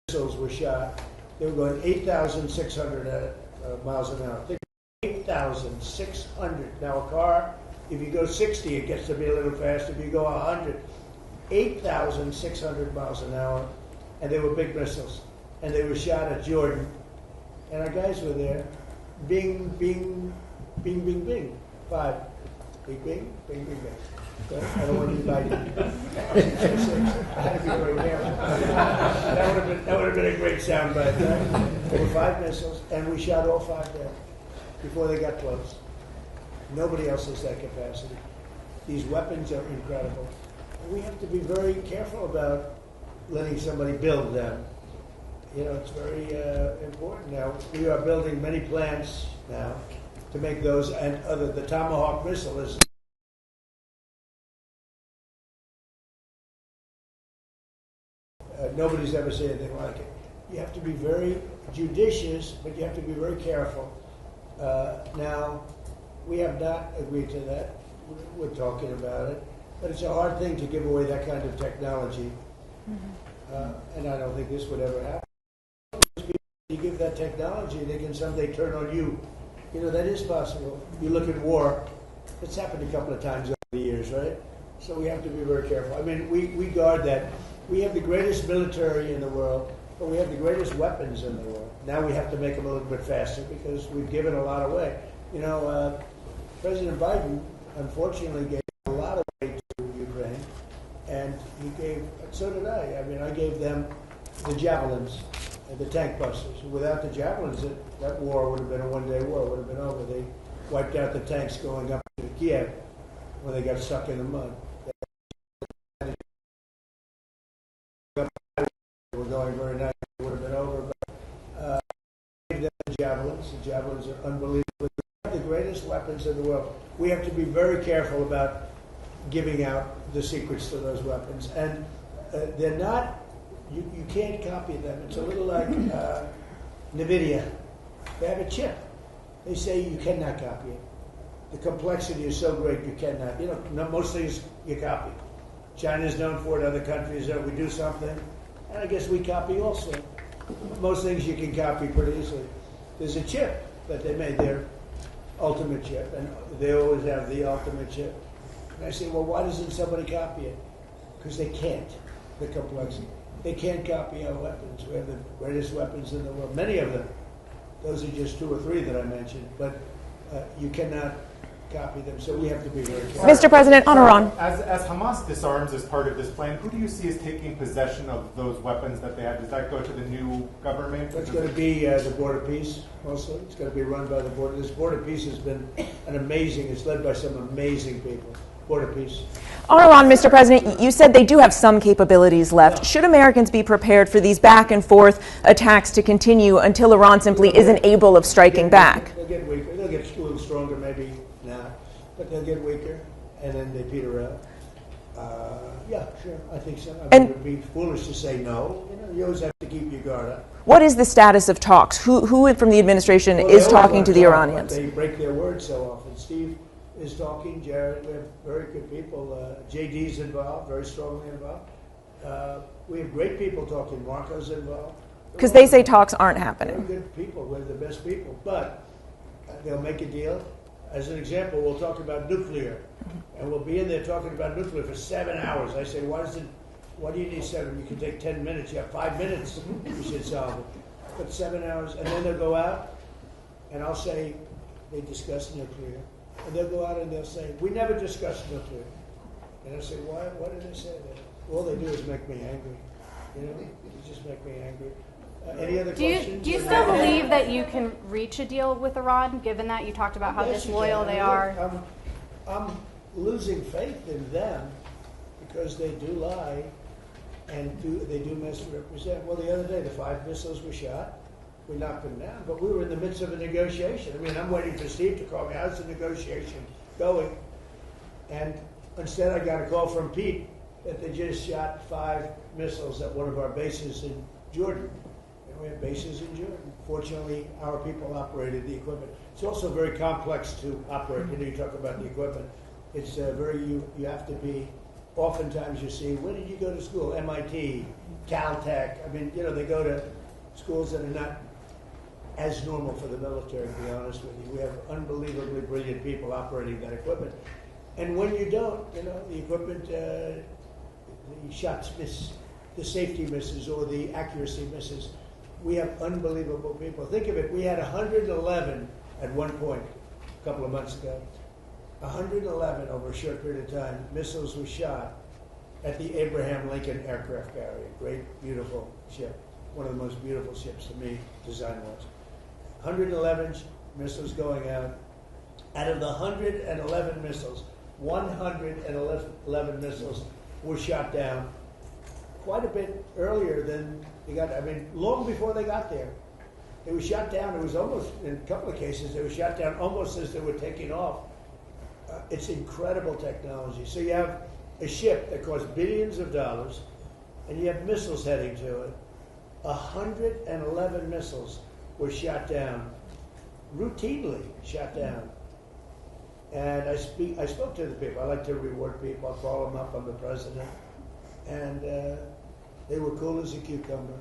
missiles were shot. They were going 8,600 miles an hour. 8,600. Now a car, if you go 60, it gets to be a little fast. If you go 100, 8,600 miles an hour, and they were big missiles. And they were shot at Jordan. And our guys were there. Bing, bing, bing, bing, bing. 5. Bing, bing, bing, bing, bing. So I don't want to be biting. I had to be very careful. That would have been a great sound bite. Right? There were 5 missiles, and we shot all 5 there before they got close. Nobody else has that capacity. These weapons are incredible. We have to be very careful about letting somebody build them. You know, it's very important now. We are building many plants now to make those and other. The Tomahawk missile is nobody's ever said anything like it. You have to be very judicious, but you have to be very careful. Now, we have not agreed to that. We're talking about it. But it's a hard thing to give away that kind of technology. And I don't think this would ever happen. You give that technology, they can someday turn on you. You know, that is possible. You look at war. It's happened a couple of times over the years, right? So we have to be very careful. I mean, we guard that. We have the greatest military in the world, but we have the greatest weapons in the world. Now we have to make them a little bit faster because we've given a lot away. You know, President Biden, unfortunately, gave a lot away to Ukraine, and he gave, so did I. I mean, I gave them the javelins and the tank busters. Without the javelins, that war would have been a one-day war. It would have been over. They wiped out the tanks going up to Kiev when they got stuck in the mud. They were going very nice. It would have been over. But I gave them the javelins. The javelins are unbelievable. We have the greatest weapons in the world. We have to be very careful about giving out the secrets to those weapons. And they're not You can't copy them. It's a little like NVIDIA. They have a chip. They say you cannot copy it. The complexity is so great you cannot. You know, most things you copy. China's known for it. Other countries, we do something, and I guess we copy also. Most things you can copy pretty easily. There's a chip that they made, their ultimate chip, and they always have the ultimate chip. And I say, well, why doesn't somebody copy it? Because they can't. The complexity. They can't copy our weapons. We have the greatest weapons in the world. Many of them. Those are just 2 or 3 that I mentioned, but you cannot copy them, so we have to be very careful. Mr. President, on Iran. As Hamas disarms as part of this plan, who do you see as taking possession of those weapons that they have? Does that go to the new government? It's going to be the Border Peace, mostly. It's going to be run by the border. This Border Peace has been it's led by some amazing people. Border Peace. On Iran, Mr. President, you said they do have some capabilities left. Should Americans be prepared for these back and forth attacks to continue until Iran simply isn't able of striking back? They'll get weaker. They'll get a little stronger, maybe not, but they'll get weaker, and then they peter out. Yeah, sure, I think so. I mean, it would be foolish to say no. You know, you always have to keep your guard up. What is the status of talks? Who from the administration is talking to the Iranians? They break their word so often. Steve is talking. Jared, we have very good people. JD's involved, very strongly involved. We have great people talking. Marco's involved. Because they say talks aren't happening. Very good people. We're the best people. But they'll make a deal. As an example, we'll talk about nuclear. And we'll be in there talking about nuclear for 7 hours. I say, why do you need 7? You can take 10 minutes. You have 5 minutes. You should solve it. But 7 hours. And then they'll go out, and I'll say, they discussed nuclear. And they'll go out and they'll say, we never discussed nuclear. And I'll say, why did they say that? All they do is make me angry. You know, they just make me angry. Any other questions? Do you still believe that you can reach a deal with Iran, given that you talked about how disloyal they are? I'm losing faith in them because they do lie and they do misrepresent. Well, the other day, the 5 missiles were shot. We knocked them down, but we were in the midst of a negotiation. I mean, I'm waiting for Steve to call me. How's the negotiation going? And instead, I got a call from Pete that they just shot 5 missiles at one of our bases in Jordan. And we have bases in Jordan. Fortunately, our people operated the equipment. It's also very complex to operate. You know, you talk about the equipment. It's you have to be, oftentimes you see, where did you go to school? MIT, Caltech. I mean, you know, they go to schools that are not as normal for the military, to be honest with you. We have unbelievably brilliant people operating that equipment. And when you don't, you know, the equipment, the shots miss, the safety misses, or the accuracy misses. We have unbelievable people. Think of it, we had 111 at one point, a couple of months ago. 111 over a short period of time, missiles were shot at the Abraham Lincoln aircraft carrier. Great, beautiful ship. One of the most beautiful ships to me, design-wise. 111 missiles going out. Out of the 111 missiles, 111 missiles were shot down quite a bit earlier than they got. I mean, long before they got there. They were shot down. It was almost, in a couple of cases, they were shot down almost as they were taking off. It's incredible technology. So you have a ship that costs billions of dollars, and you have missiles heading to it. 111 missiles were shot down, routinely shot down. And I spoke to the people. I like to reward people. I call them up. I'm the president. And they were cool as a cucumber.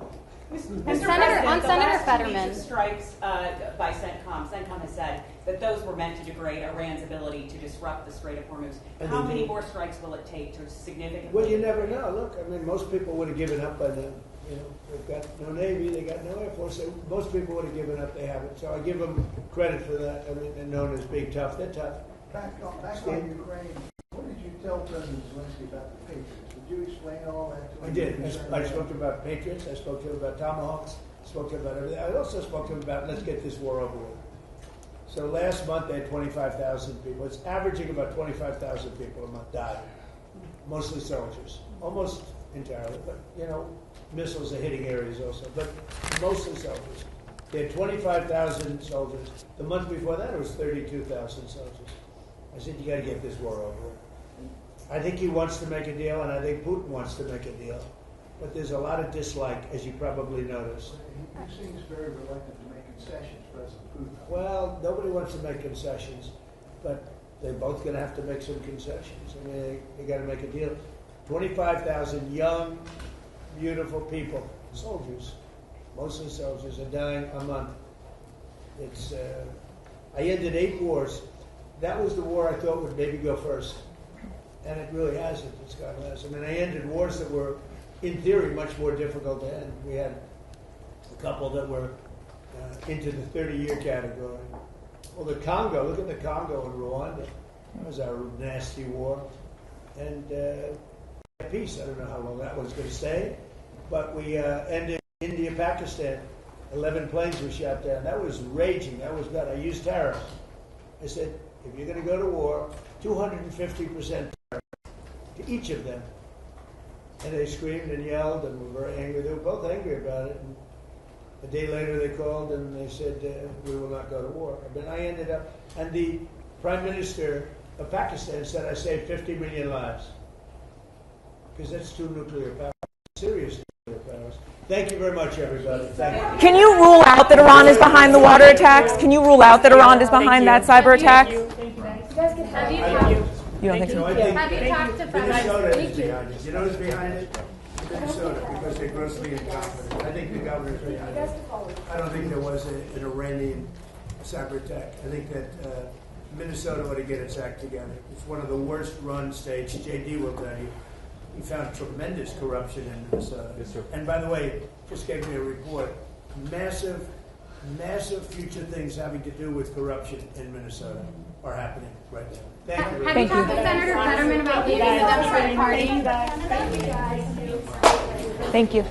And Senator Fetterman. Strikes by CENTCOM has said that those were meant to degrade Iran's ability to disrupt the Strait of Hormuz. How many more strikes will it take to significantly? Well, you never know. Look, I mean, most people would have given up by then. You know, they've got no Navy, they got no Air Force. Most people would have given up. They haven't. So I give them credit for that. I mean, they're known as being tough. They're tough. Back on Ukraine, what did you tell President Zelensky about the Patriots? Did you explain all that to him? I did. I spoke to him about Patriots. I spoke to him about Tomahawks. I spoke to him about everything. I also spoke to him about, let's get this war over with. So last month they had 25,000 people. It's averaging about 25,000 people a month died. Mostly soldiers. Almost entirely. But, you know, missiles are hitting areas also. But mostly soldiers. They had 25,000 soldiers. The month before that it was 32,000 soldiers. I said, you got to get this war over with. I think he wants to make a deal, and I think Putin wants to make a deal. but there's a lot of dislike, as you probably noticed. He seems very reluctant to make concessions, President Putin. Well, nobody wants to make concessions, but they're both going to have to make some concessions. I mean, they got to make a deal. 25,000 young, beautiful people, soldiers, mostly soldiers, are dying a month. It's. I ended 8 wars. That was the war I thought would maybe go first, and it really hasn't. It's gone last. I mean, I ended wars that were, in theory, much more difficult to end. We had a couple that were into the 30-year category. Well, the Congo, look at the Congo and Rwanda. That was our nasty war. And peace, I don't know how long that one's going to stay. But we ended India, Pakistan. 11 planes were shot down. That was raging. That was bad. I used tariffs. I said, if you're going to go to war, 250% tariff to each of them. And they screamed and yelled and were very angry. They were both angry about it. And a day later they called and they said, we will not go to war. And then I ended up, and the Prime Minister of Pakistan said I saved 50 million lives. Because that's 2 nuclear powers, serious nuclear powers. Thank you very much, everybody. Thank you. Can you rule out that Iran is behind the water attacks? Can you rule out that Iran is behind that cyber attack? You don't think so? Have you talked to Minnesota is behind it. You know who's behind it? Minnesota, because they're grossly incompetent. I think the governor's behind it. I don't think there was an Iranian cyber attack. I think that Minnesota ought to get its act together. It's one of the worst run states. JD will tell you. He found tremendous corruption in Minnesota. Yes, sir. And by the way, just gave me a report. Massive future things having to do with corruption in Minnesota are happening right now. Thank you. Have you talked to Senator Fetterman about leaving the Democratic Party? Thank you.